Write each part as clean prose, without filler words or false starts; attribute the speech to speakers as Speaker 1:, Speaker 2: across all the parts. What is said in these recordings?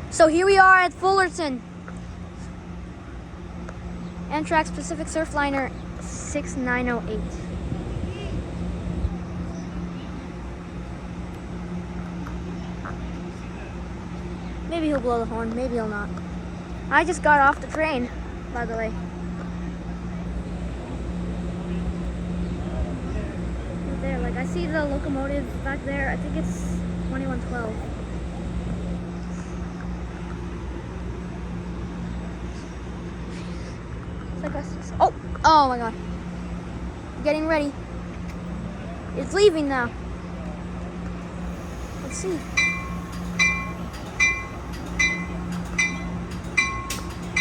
Speaker 1: So here we are at Fullerton. Amtrak Pacific Surfliner 6908. Maybe he'll blow the horn, maybe he'll not. I just got off the train, by the way. Right there, like I see the locomotive back there. I think it's 2112. Oh my god. Getting ready. It's leaving now. Let's see.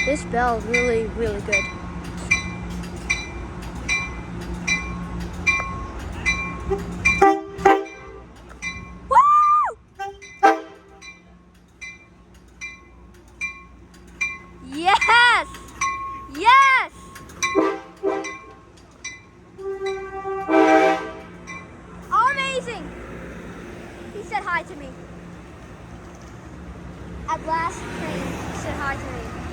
Speaker 1: This bell is really, really good. Woo! Yes! Yes! Amazing! He said hi to me. At last train, he said hi to me.